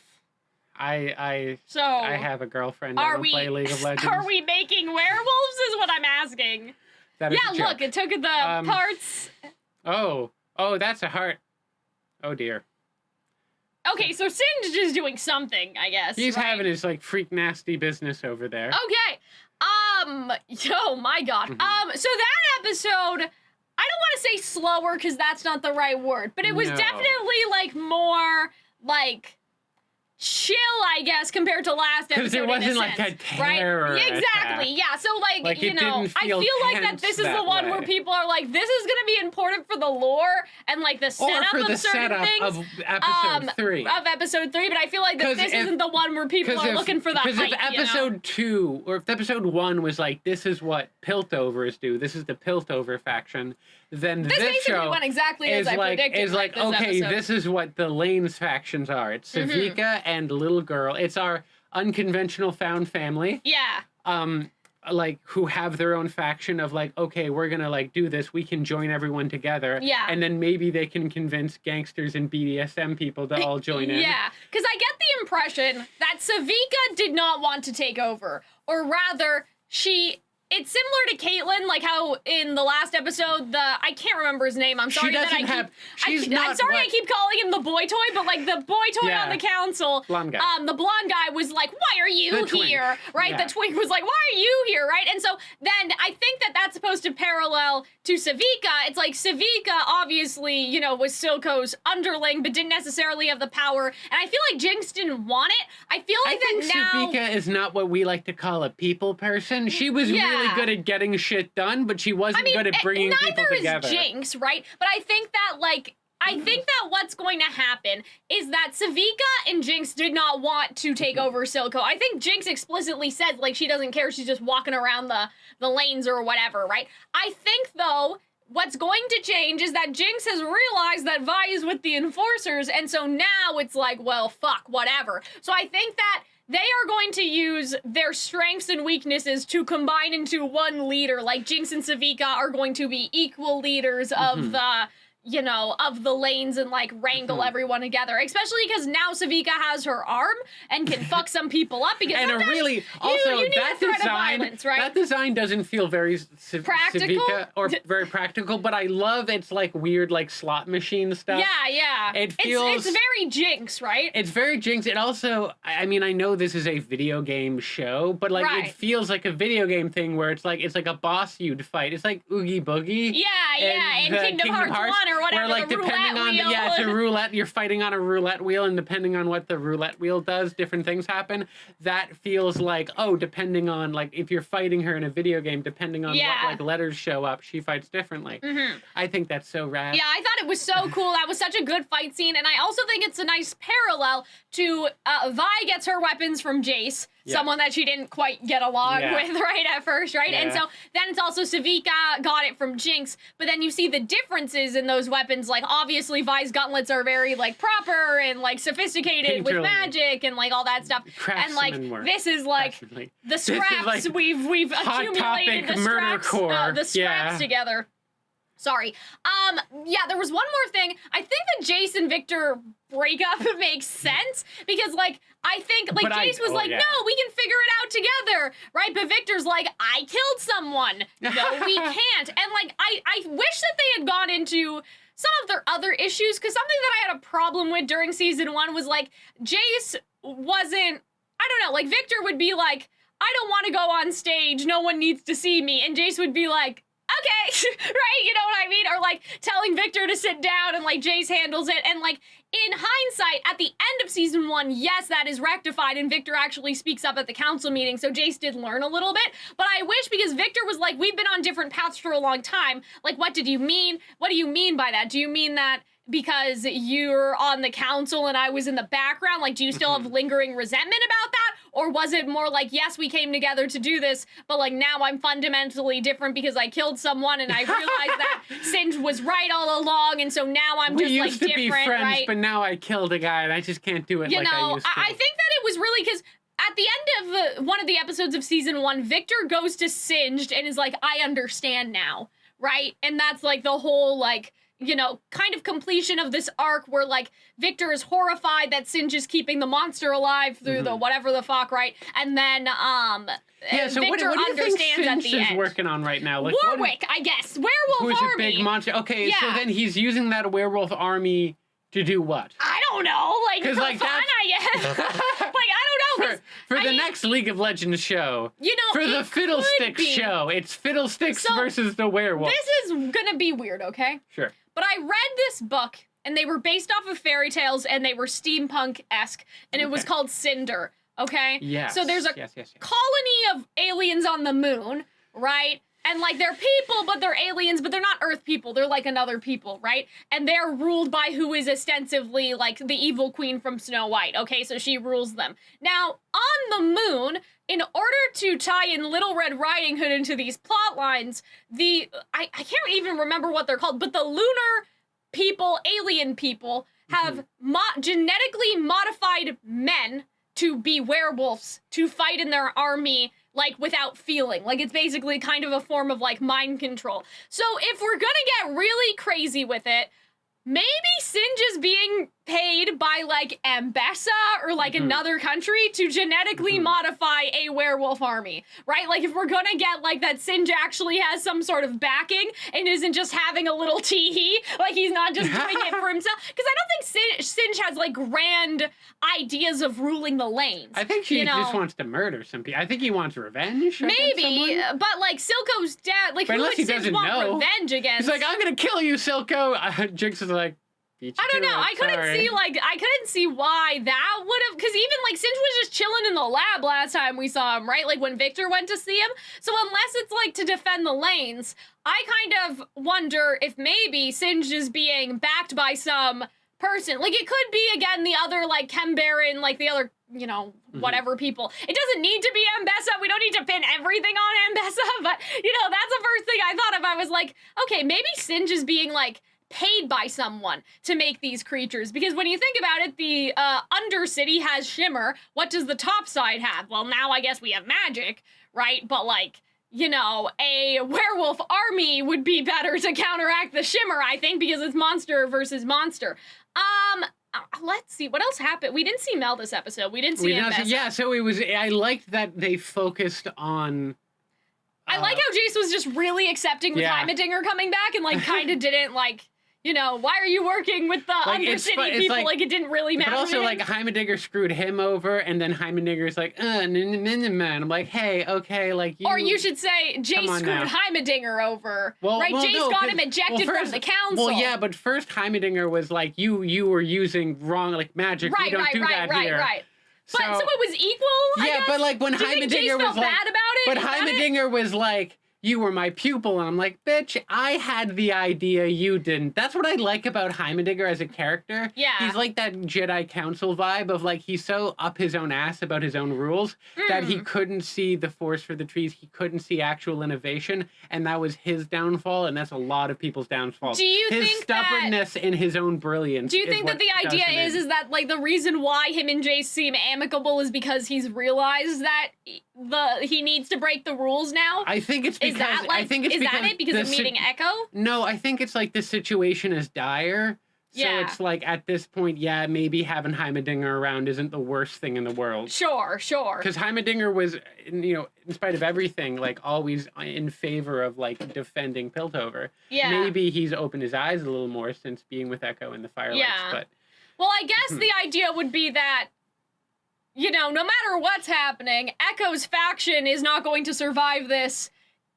I so I have a girlfriend. I don't play League of Legends. Are we making werewolves is what I'm asking. That is a joke. Look, it took the parts. Oh, that's a heart. Oh dear. Okay, so Singed is doing something, I guess. He's having his like freak nasty business over there. Okay. Oh my god. So that episode, I don't want to say slower because that's not the right word, but it was definitely like more like chill, I guess, compared to last episode. Because it wasn't like a terror right? Exactly. Attack. Yeah. So like you know, I feel like that this is the one where people are like, this is gonna be important for the lore and like the setup of certain things of episode 3. Of episode 3, but I feel like that this isn't the one where people are looking for the hype. Because if episode 2 or if episode 1 was like, this is what Piltovers do, this is the Piltover faction, then this show went exactly as I predicted. Is like, okay, this is what the Lanes factions are. It's Sevika and Little Girl. It's our unconventional found family. Yeah. Like, who have their own faction of like, okay, we're gonna like do this. We can join everyone together. Yeah. And then maybe they can convince gangsters and BDSM people to all join in. Yeah. Because I get the impression that Sevika did not want to take over. Or rather, it's similar to Caitlyn, like how in the last episode, I can't remember his name. I'm sorry I keep calling him the boy toy, but like the boy toy on the council, blonde guy. The blonde guy was like, why are you here? Right? Yeah. The twink was like, why are you here? Right? And so then I think that that's supposed to parallel to Sevika. It's like Sevika obviously, you know, was Silco's underling, but didn't necessarily have the power. And I feel like Jinx didn't want it. I feel like Sevika is not what we like to call a people person. She was really good at getting shit done, but she wasn't good at bringing people together. Neither is Jinx, right? But I think that what's going to happen is that Sevika and Jinx did not want to take over Silco. I think Jinx explicitly said like she doesn't care, she's just walking around the lanes or whatever, right? I think though what's going to change is that Jinx has realized that Vi is with the Enforcers, and so now it's like, well, fuck, whatever. So I think that they are going to use their strengths and weaknesses to combine into one leader. Like Jinx and Sevika are going to be equal leaders of the, you know, of the lanes and like wrangle everyone together. Especially because now Sevika has her arm and can fuck some people up. Because and really, also you need that design, violence, right? That design doesn't feel very practical Sevika or very practical, but I love its like weird like slot machine stuff. Yeah. It feels it's very Jinx, right? It's very Jinx. It also, I mean, I know this is a video game show, but like it feels like a video game thing where it's like a boss you'd fight. It's like Oogie Boogie. Yeah. In Kingdom Hearts 1 or whatever, where like depending on it's a roulette, you're fighting on a roulette wheel, and depending on what the roulette wheel does, different things happen. That feels like, depending on like if you're fighting her in a video game, depending on what like letters show up, she fights differently. I think that's so rad. Yeah, I thought it was so cool. That was such a good fight scene, and I also think it's a nice parallel to Vi gets her weapons from Jayce. Someone that she didn't quite get along with right at first, right? And so then it's also Sevika got it from Jinx, but then you see the differences in those weapons. Like obviously Vi's gauntlets are very like proper and like sophisticated with magic and like all that stuff. And like this is like the scraps we've accumulated the scraps together. Sorry. There was one more thing. I think the Jayce and Viktor breakup makes sense because, like, I think, like, Jayce was like, no, we can figure it out together, right? But Viktor's like, I killed someone. No, we can't. And, like, I wish that they had gone into some of their other issues, because something that I had a problem with during season 1 was, like, Jayce wasn't, I don't know, like, Viktor would be like, I don't want to go on stage, no one needs to see me, and Jayce would be like, okay, right? You know what I mean? Or like telling Viktor to sit down and like Jayce handles it. And like in hindsight, at the end of season 1, yes, that is rectified and Viktor actually speaks up at the council meeting. So Jayce did learn a little bit. But I wish, because Viktor was like, we've been on different paths for a long time. Like, what did you mean? What do you mean by that? Do you mean that because you're on the council and I was in the background? Like, do you still have lingering resentment about that? Or was it more like, yes, we came together to do this, but like now I'm fundamentally different because I killed someone and I realized that Singed was right all along, and so now I'm just like different, right? We used to be friends, but now I killed a guy and I just can't do it like I used to. I think that it was really because at the end of one of the episodes of season 1, Viktor goes to Singed and is like, I understand now, right? And that's like the whole like you know, kind of completion of this arc where, like, Viktor is horrified that Singe is keeping the monster alive through the whatever the fuck, right? And then, so Viktor what do you think understands at the Singe is end. working on right now? Like, Warwick, I guess. Werewolf who's army. a big monster. Okay, Yeah. so then he's using that werewolf army to do what? I don't know. Like, for like, fun, I guess. Like, I don't know. For the next League of Legends show. You know, for the Fiddlesticks show. It's Fiddlesticks versus the werewolf. This is gonna be weird, okay? Sure. But I read this book, and they were based off of fairy tales, and they were steampunk-esque, and it was called Cinder, okay? Yes. So there's a colony of aliens on the moon, right? And, like, they're people, but they're aliens, but they're not Earth people. They're, like, another people, right? And they're ruled by who is ostensibly, like, the evil queen from Snow White, okay? So she rules them. Now, on the moon, in order to tie in Little Red Riding Hood into these plot lines, I can't even remember what they're called, but the lunar people, alien people, have genetically modified men to be werewolves, to fight in their army, like, without feeling. Like, it's basically kind of a form of, like, mind control. So if we're gonna get really crazy with it, maybe Singe is being paid by, like, Ambessa or, like, another country to genetically modify a werewolf army, right? Like, if we're gonna get, like, that Singe actually has some sort of backing and isn't just having a little tee-hee, like, he's not just doing it for himself. Because I don't think Singe has, like, grand ideas of ruling the lanes. I think she just wants to murder some people. I think he wants revenge. Maybe, but, like, Silco's dad, like, who would Singe want revenge against? He's like, I'm gonna kill you, Silco. Jinx is like, I don't know. I couldn't see why that would have, because even, like, Singe was just chilling in the lab last time we saw him, right? Like, when Viktor went to see him. So unless it's, like, to defend the lanes, I kind of wonder if maybe Singe is being backed by some person. Like, it could be, again, the other, like, Chem Baron, like, the other, you know, whatever people. It doesn't need to be Ambessa. We don't need to pin everything on Ambessa, but, you know, that's the first thing I thought of. I was like, okay, maybe Singe is being, like, paid by someone to make these creatures, because when you think about it, the Undercity has Shimmer. What does the top side have? Well, now I guess we have magic, right? But, like, you know, a werewolf army would be better to counteract the Shimmer, I think, because it's monster versus monster. Let's see, what else happened? We didn't see Mel this episode. We didn't see Ambessa. Yeah, so it was, I liked that they focused on... I like how Jayce was just really accepting with Heimerdinger coming back and, like, kind of didn't, like... You know, why are you working with the Undercity people? Like, it didn't really matter. But also, like, Heimerdinger screwed him over, and then Heimerdinger's like, man. I'm like, hey, okay, like, you... Or you should say, Jayce screwed Heimerdinger over, right? Jayce got him ejected from the council. Well, yeah, but first Heimerdinger was like, you were using wrong, like, magic. We don't do that here. Right. But, so it was equal, I guess? But, like, when Heimerdinger was like... bad about it? But Heimerdinger was like... You were my pupil, and I'm like, bitch, I had the idea, you didn't. That's what I like about Heimerdinger as a character. Yeah. He's like that Jedi Council vibe of, like, he's so up his own ass about his own rules that he couldn't see the forest for the trees. He couldn't see actual innovation, and that was his downfall, and that's a lot of people's downfall. Do you think his stubbornness and his own brilliance. Do you think that the idea is that, like, the reason why him and Jayce seem amicable is because he's realized that he needs to break the rules now? I think it's because... Because of meeting Echo? No, I think it's like the situation is dire. So it's like at this point, maybe having Heimerdinger around isn't the worst thing in the world. Sure. Because Heimerdinger was, you know, in spite of everything, like always in favor of like defending Piltover. Yeah. Maybe he's opened his eyes a little more since being with Echo in the Firelights. Yeah. But well, I guess the idea would be that, you know, no matter what's happening, Echo's faction is not going to survive this.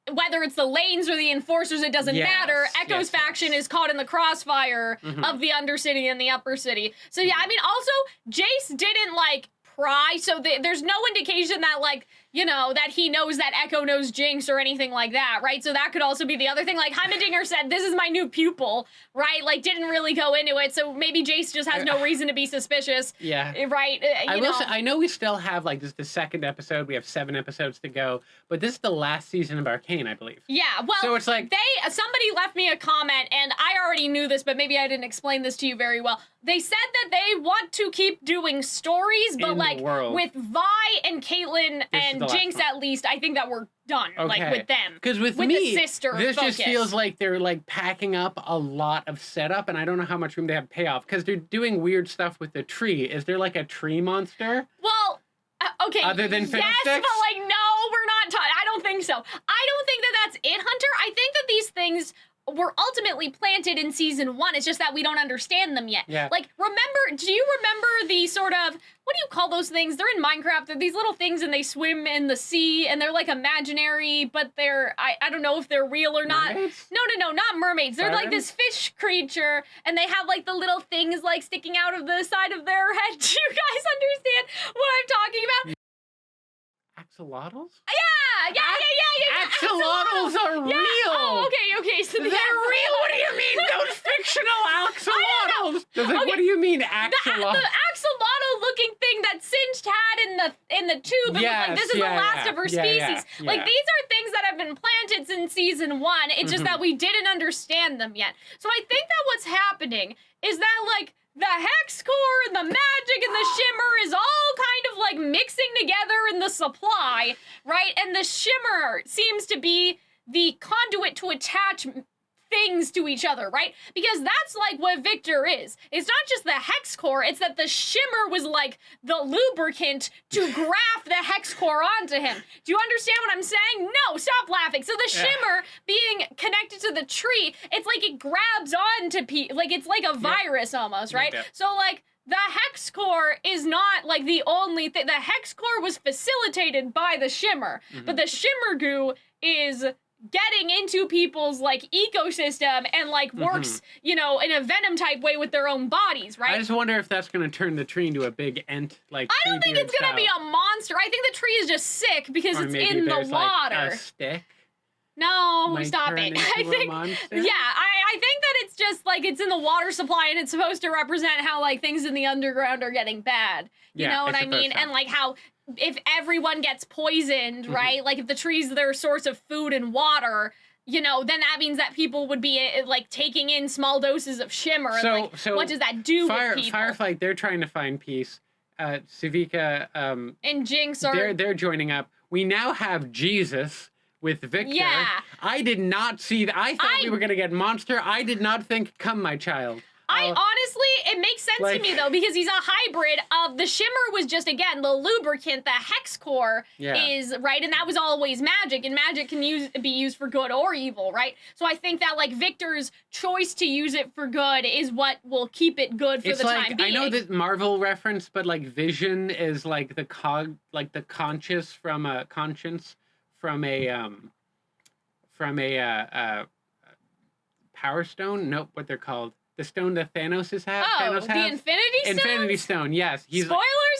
Whether it's the lanes or the enforcers, it doesn't matter. Echo's faction is caught in the crossfire of the Undercity and the Upper City. So yeah, I mean, also, Jayce didn't, like, pry, so there's no indication that, like, you know, that he knows that Echo knows Jinx or anything like that, right? So that could also be the other thing. Like, Heimerdinger said, this is my new pupil, right? Like, didn't really go into it, so maybe Jayce just has no reason to be suspicious. Yeah. Right? I know we still have, like, this is the second episode. We have 7 episodes to go, but this is the last season of Arcane, I believe. Yeah, well, so it's like... somebody left me a comment, and I already knew this, but maybe I didn't explain this to you very well. They said that they want to keep doing stories, but, like, with Vi and Caitlyn and Jinx, at least, I think that we're done, like, with them. Because with me, the sister this focus. Just feels like they're, like, packing up a lot of setup, and I don't know how much room they have payoff, because they're doing weird stuff with the tree. Is there, like, a tree monster? Well, okay, other than yes, but, like, no, we're not I don't think so. I don't think that that's it, Hunter. I think that these things were ultimately planted in season 1. It's just that we don't understand them yet. Yeah. Like, do you remember the sort of, what do you call those things? They're in Minecraft. They're these little things and they swim in the sea and they're like imaginary, but they're, I don't know if they're real or not. Mermaids? No, not mermaids. They're like this fish creature and they have like the little things like sticking out of the side of their head. Do you guys understand what I'm talking about? Axolotls? Yeah. Axolotls are real. Oh, okay. So they're real. What do you mean? Those fictional axolotls. What do you mean axolotl? The axolotl-looking thing that Singed had in the tube. And was like, this is the last of her species. Like, these are things that have been planted since season 1. It's just that we didn't understand them yet. So I think that what's happening is that, like, the hex core and the magic and the shimmer is all kind of like mixing together in the supply, right? And the shimmer seems to be the conduit to attach things to each other, right? Because that's like what Viktor is. It's not just the hex core, it's that the shimmer was like the lubricant to graft the hex core onto him. Do you understand what I'm saying? No, stop laughing. So the shimmer being connected to the tree, it's like it grabs onto people, like it's like a virus almost, right? So like the hex core is not like the only thing. The hex core was facilitated by the shimmer, but the shimmer goo is getting into people's like ecosystem and like works, you know, in a venom type way with their own bodies, right? I just wonder if that's going to turn the tree into a big ent, like. I don't think it's going to be a monster. I think the tree is just sick because it's in the water. Like a stick. No, stop it. I think, I think that it's just like it's in the water supply and it's supposed to represent how like things in the underground are getting bad. You know what I mean? And like how if everyone gets poisoned, right? Like if the tree's their source of food and water, you know, then that means that people would be like taking in small doses of shimmer. So, and, like, so what does that do with people? Firefight, they're trying to find peace. Sevika and Jinx are they're joining up. We now have Jesus with Viktor. Yeah. I did not see that. I thought we were going to get monster. I did not think, come my child. Honestly, it makes sense to me, though, because he's a hybrid of the shimmer was just, again, the lubricant, the hex core is, right? And that was always magic, and magic can be used for good or evil, right? So I think that, like, Viktor's choice to use it for good is what will keep it good for the time being. I know that Marvel reference, but, like, Vision is, like, the conscience from a Power Stone? Nope, what they're called. The stone that Thanos has. The Infinity Stone? Infinity Stone, yes. Spoilers?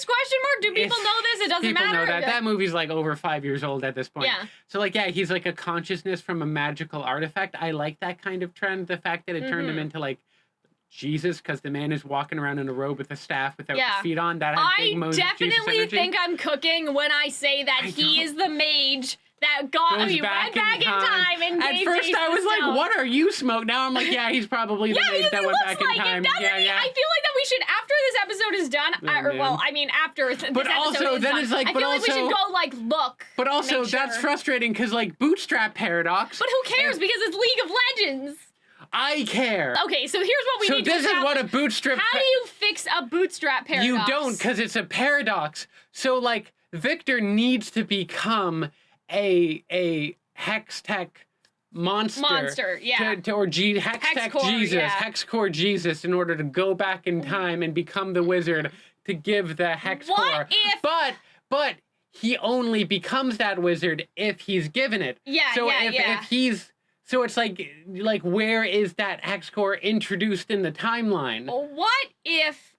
Question mark? Do people know this? It doesn't matter. People know that. That movie's like over 5 years old at this point. Yeah. So like, yeah, he's like a consciousness from a magical artifact. I like that kind of trend. The fact that it turned him into like Jesus, because the man is walking around in a robe with a staff without feet on. That has big Moses Jesus energy. I definitely think I'm cooking when I say that he is the mage that went back in time and at first I was like, what are you smoke? Now I'm like, yeah, he's probably the mage that went back in time. I feel like that we should, after this episode is done, after this episode is done, I feel like we should go like look. But also that's frustrating because like bootstrap paradox. But who cares because it's League of Legends. I care. Okay, so here's what we need to establish. So this is what a bootstrap... How do you fix a bootstrap paradox? You don't, because it's a paradox. So, like, Viktor needs to become a hex tech monster. Hex tech Jesus. Hex core Jesus in order to go back in time and become the wizard to give the hex core. But he only becomes that wizard if he's given it. If he's... So it's like where is that hex core introduced in the timeline? What if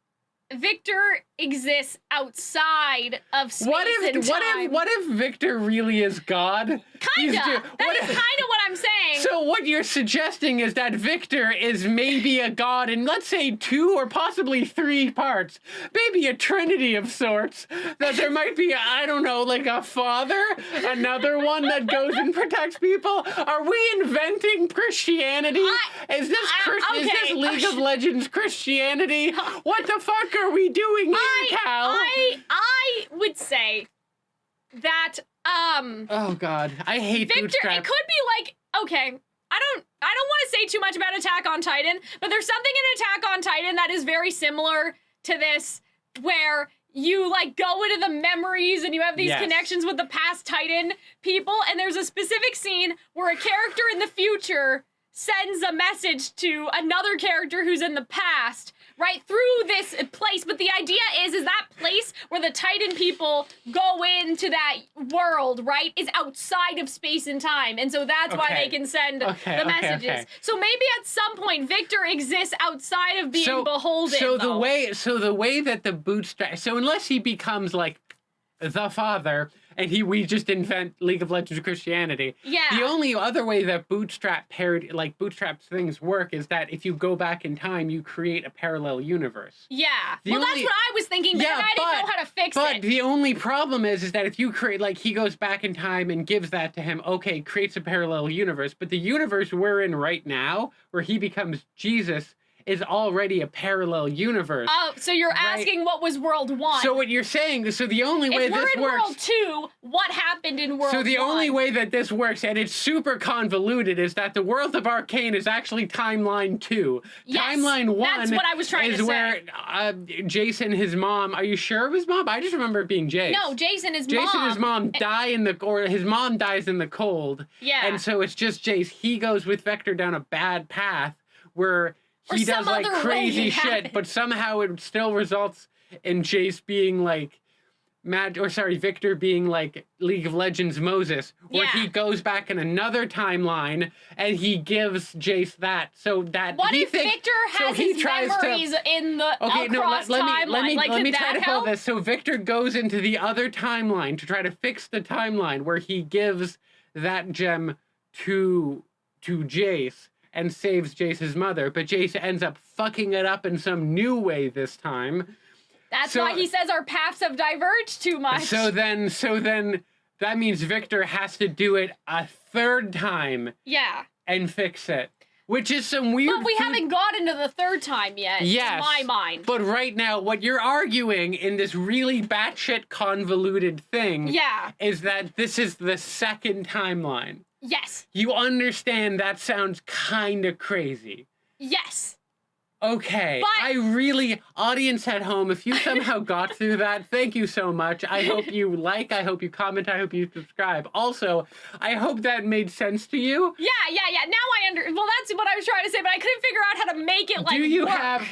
Viktor exists outside of space and time? What if Viktor really is God? That is kind of what I'm saying. So what you're suggesting is that Viktor is maybe a god in, let's say, 2 or possibly 3 parts. Maybe a trinity of sorts. That there might be, I don't know, like a father, another one that goes and protects people. Are we inventing Christianity? Is this League of Legends Christianity? What the fuck are we doing here, Cal? I would say that Oh God, I hate Viktor. Bootstrap. It could be like, okay, I don't want to say too much about Attack on Titan, but there's something in Attack on Titan that is very similar to this, where you like go into the memories and you have these connections with the past Titan people, and there's a specific scene where a character in the future sends a message to another character who's in the past, right, through this place. But the idea is that place where the Titan people go into that world, right, is outside of space and time. And so that's why they can send the messages. Okay. So maybe at some point Viktor exists outside of being beholden. So the way that the Bootstrap, so unless he becomes like the father, and we just invent League of Legends Christianity. Yeah. The only other way that Bootstrap things work is that if you go back in time, you create a parallel universe. Yeah. That's what I was thinking, but I didn't know how to fix it. But the only problem is that if you create, like, he goes back in time and gives that to him, okay, creates a parallel universe, but the universe we're in right now, where he becomes Jesus, is already a parallel universe. Oh, so you're asking what was World 1. So what you're saying, so the only way this works... If we're in World 2, what happened in World 1? So the only way that this works, and it's super convoluted, is that the world of Arcane is actually Timeline 2. Yes, Timeline 1 that's what I was trying to say. Is where Jayce and his mom, are you sure it was mom? I just remember it being Jayce. No, Jayce and his mom. Jayce and his mom die or his mom dies in the cold. Yeah. And so it's just Jayce. He goes with Viktor down a bad path where... He does like crazy shit, but somehow it still results in Jayce being like Viktor being like League of Legends Moses, where he goes back in another timeline and he gives Jayce that, so that what if Viktor has his memories in the timeline? Let me try to follow this. So Viktor goes into the other timeline to try to fix the timeline where he gives that gem to Jayce and saves Jayce's mother, but Jayce ends up fucking it up in some new way this time. That's why he says our paths have diverged too much. So then that means Viktor has to do it a third time. Yeah. And fix it. Which is some weird... But we haven't gotten to the third time yet, in my mind. But right now, what you're arguing in this really batshit convoluted thing is that this is the second timeline. Yes. You understand that sounds kind of crazy. Yes. Okay. But... audience at home, if you somehow got through that, thank you so much. I hope you like, I hope you comment, I hope you subscribe. Also, I hope that made sense to you. Yeah. Now well, that's what I was trying to say, but I couldn't figure out how to make it, like, Do you work. have...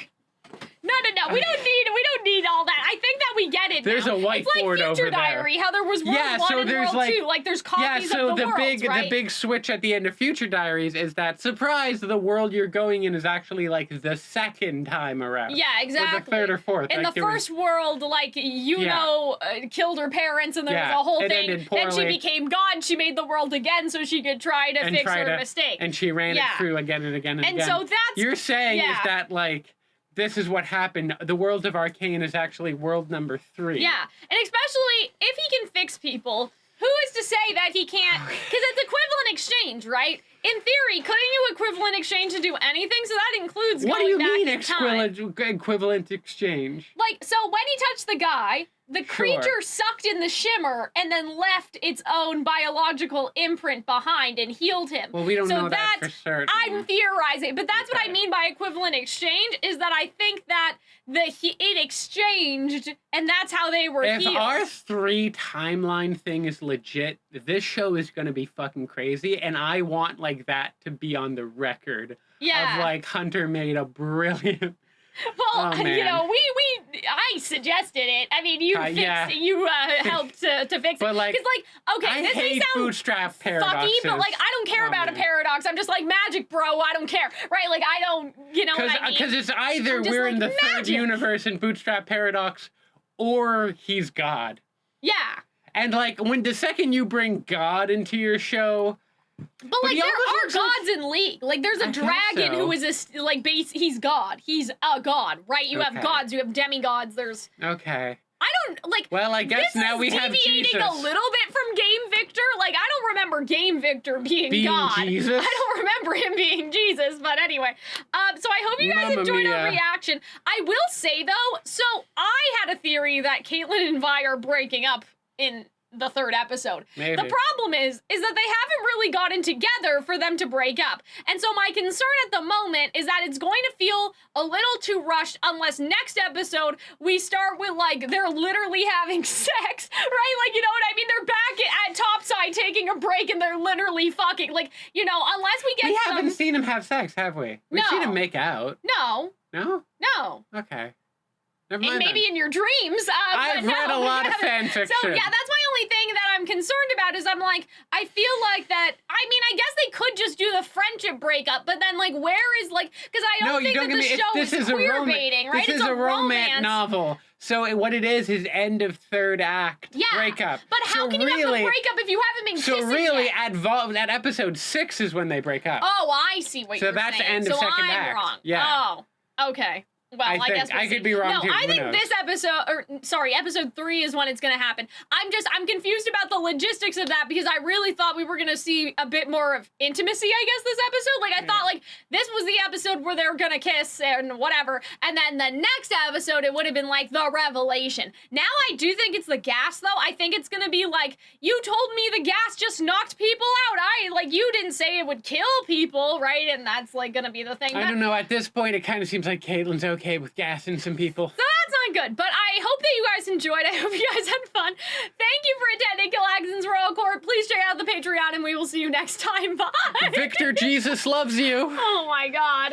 No. We don't need all that. I think that we get it now. There's a whiteboard over there. It's like Future Diary, how there was World 1 and World 2. Like, there's copies of the worlds, right? The big switch at the end of Future Diaries is that, surprise, the world you're going in is actually, like, the second time around. Yeah, exactly. Or the third or fourth. In the first world, like, killed her parents, and there was a whole thing. Then she became God. She made the world again so she could try to fix her mistake. And she ran it through again and again and again. And so that's... You're saying is that, like... This is what happened. The world of Arcane is actually world number 3. Yeah, and especially if he can fix people, who is to say that he can't? Because it's equivalent exchange, right? In theory, couldn't you equivalent exchange to do anything? So that includes what do you mean equivalent exchange? Like, so when he touched the guy, the creature sucked in the shimmer and then left its own biological imprint behind and healed him. Well, we don't know that for certain. I'm theorizing, but that's what I mean by equivalent exchange, is that I think that it exchanged, and that's how they were healed. If our 3 timeline thing is legit, this show is going to be fucking crazy, and I want, like, that to be on the record of, like, Hunter made a brilliant... Well, I suggested it. I mean, you fixed it. You helped to fix it. But, like, okay, this may sound bootstrap paradoxes. Fucky, but, like, I don't care about a paradox. I'm just like, magic, bro. I don't care, right? Like, I don't, what I mean? Because it's either we're in the third universe in Bootstrap Paradox, or he's God. Yeah. And, like, when the second you bring God into your show... But, like, there are gods in League. Like, there's a dragon who is he's God. He's a god, right? You have gods, you have demigods, there's... Okay. I don't, like... Well, I guess now we have Jesus. This is deviating a little bit from Game Viktor. Like, I don't remember Game Viktor being God. Jesus? I don't remember him being Jesus, but anyway. So I hope you guys enjoyed our reaction. I will say, though, so I had a theory that Caitlyn and Vi are breaking up in the third episode. Maybe. The problem is that they haven't really gotten together for them to break up. And so my concern at the moment is that it's going to feel a little too rushed unless next episode we start with, like, they're literally having sex, right? Like, you know what I mean? They're back at topside taking a break and they're literally fucking, like, you know, unless we get We haven't seen them have sex, have we? We've seen them make out. No. No? No. Okay. Never And mind maybe then. in your dreams. I've read a lot of fan fiction. So, yeah, that's my only thing that I'm concerned about is I'm like, I feel like that, I mean, I guess they could just do the friendship breakup, but then, like, where is, like, because I don't think that the show is queer baiting, right? This is a romance novel. So what it is end of third act breakup. But how can you have the breakup if you haven't been kissing So really, yet? at episode 6 is when they break up. Oh, I see what you're saying. So that's the end of second act. Wrong. Yeah. Oh, okay. Well, I guess we'll I could be wrong too. No, I think this episode 3 is when it's gonna happen. I'm confused about the logistics of that because I really thought we were gonna see a bit more of intimacy, I guess, this episode. Like, I thought, like, this was the episode where they were gonna kiss and whatever, and then the next episode, it would have been, like, the revelation. Now I do think it's the gas, though. I think it's gonna be like, you told me the gas just knocked people out. You didn't say it would kill people, right? And that's, like, gonna be the thing. I don't know. At this point, it kind of seems like Caitlin's okay with gassing some people. So that's not good, but I hope that you guys enjoyed. I hope you guys had fun. Thank you for attending Calxiyn's Royal Court. Please check out the Patreon, and we will see you next time. Bye! Victor Jesus loves you! Oh my god.